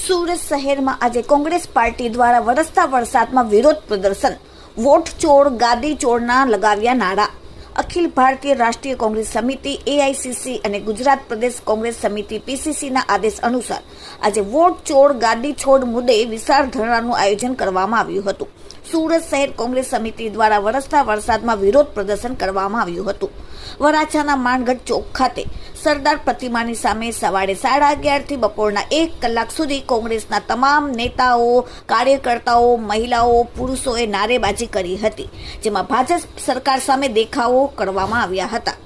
સુરત શહેરમાં આજે કોંગ્રેસ પાર્ટી દ્વારા વરસતા વરસાદમાં વિરોધ પ્રદર્શન, વોટ ચોર ગાદી ચોરના લગાવ્યા નારા। અખિલ ભારતીય રાષ્ટ્રીય કોંગ્રેસ સમિતિ એઆઈસીસી અને ગુજરાત પ્રદેશ કોંગ્રેસ સમિતિ પીસીસીના આદેશ અનુસાર આજે વોટ ચોર ગાદી છોડ મુદ્દે વિશાળ ધરણાનું આયોજન કરવામાં આવ્યું હતું। સુરત શહેર કોંગ્રેસ સમિતિ દ્વારા વરસતા વરસાદમાં વિરોધ પ્રદર્શન કરવામાં આવ્યું હતું। વરાછાના માનગઢ ચોક ખાતે સરદાર પ્રતિમાની સામે સવારે 11:30 થી બપોરના 1 કલાક સુધી કોંગ્રેસના તમામ નેતાઓ, કાર્યકર્તાઓ, મહિલાઓ, પુરુષોએ નારેબાજી કરી હતી, જેમાં ભાજપ સરકાર સામે દેખાવો કરવામાં આવ્યા હતા।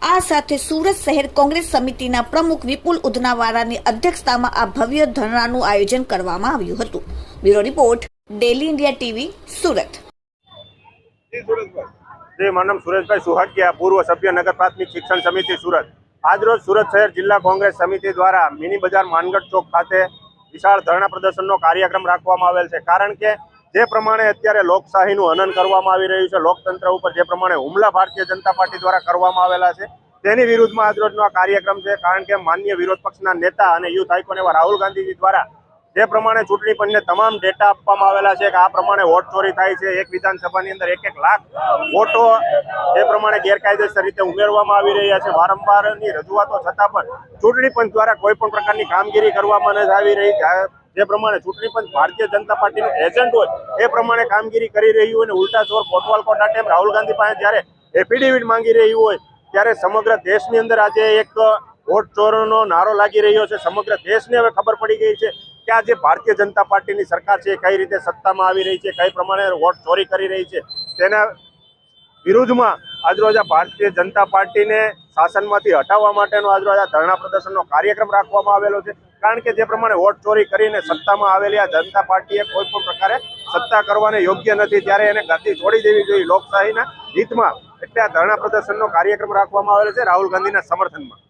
આ સાથે સુરત શહેર કોંગ્રેસ સમિતિના પ્રમુખ વિપુલ ઉધનાવાળાની અધ્યક્ષતામાં આ ભવ્ય ધરણાનું આયોજન કરવામાં આવ્યું હતું। Bureau report, daily India TV, Surat. મારું નામ સુરેશભાઈ સુહાગિયા, પૂર્વ સભ્ય નગર પ્રાથમિક શિક્ષણ સમિતિ સુરત। આજરોજ સુરત શહેર જિલ્લા કોંગ્રેસ સમિતિ દ્વારા મિની બજાર માનગઢ ચોક ખાતે વિશાળ ધરણા પ્રદર્શનનો કાર્યક્રમ રાખવામાં આવેલ છે। કારણ કે જે પ્રમાણે અત્યારે લોકશાહીનું હનન કરવામાં આવી રહ્યું છે, લોકતંત્ર ઉપર જે પ્રમાણે હુમલા ભારતીય જનતા પાર્ટી દ્વારા કરવામાં આવેલા છે, તેની વિરુદ્ધમાં આજરોજનો આ કાર્યક્રમ છે। કારણ કે માનનીય વિરોધ પક્ષના નેતા અને યુથ આઇકોન એવા રાહુલ ગાંધીજી દ્વારા જે પ્રમાણે ચૂંટણી પંચને તમામ ડેટા આપવામાં આવેલા છે કે આ પ્રમાણે વોટ ચોરી થાય છે, એક વિધાનસભાની અંદર 1 લાખ વોટો જે પ્રમાણે ગેરકાયદેસર રીતે ઉમેરવામાં આવી રહ્યા છે, વારંવારની રજૂઆતો છતાં પણ ચૂંટણી પંચ દ્વારા કોઈ પણ પ્રકારની કામગીરી કરવામાં નથી આવી રહી। જે પ્રમાણે ચૂંટણી પંચ ભારતીય જનતા પાર્ટીનું એજન્ટ હોય એ પ્રમાણે કામગીરી કરી રહ્યું હોય અને ઉલટા ચોર કોટવાલ કોટા ટેમ રાહુલ ગાંધી પાસે જ્યારે એફિડેવિટ માંગી રહ્યું હોય ત્યારે સમગ્ર દેશની અંદર આજે એક વોટ ચોરનો નારો લાગી રહ્યો છે। સમગ્ર દેશને હવે ખબર પડી ગઈ છે કે આ જે ભારતીય જનતા પાર્ટીની સરકાર છે કઈ રીતે સત્તામાં આવી રહી છે, કઈ પ્રમાણે વોટ ચોરી કરી રહી છે, તેના વિરુદ્ધમાં આજરોજ આ ભારતીય જનતા પાર્ટીને શાસનમાંથી હટાવવા માટેનો આજરોજ આ ધરણા પ્રદર્શનનો કાર્યક્રમ રાખવામાં આવેલો છે। કારણ કે જે પ્રમાણે વોટ ચોરી કરીને સત્તામાં આવેલી આ જનતા પાર્ટીએ કોઈ પણ પ્રકારે સત્તા કરવાને યોગ્ય નથી, ત્યારે એને ગદ્દી છોડી દેવી જોઈએ લોકશાહીના હિતમાં। એટલે આ ધરણા પ્રદર્શનનો કાર્યક્રમ રાખવામાં આવેલો છે રાહુલ ગાંધીના સમર્થનમાં।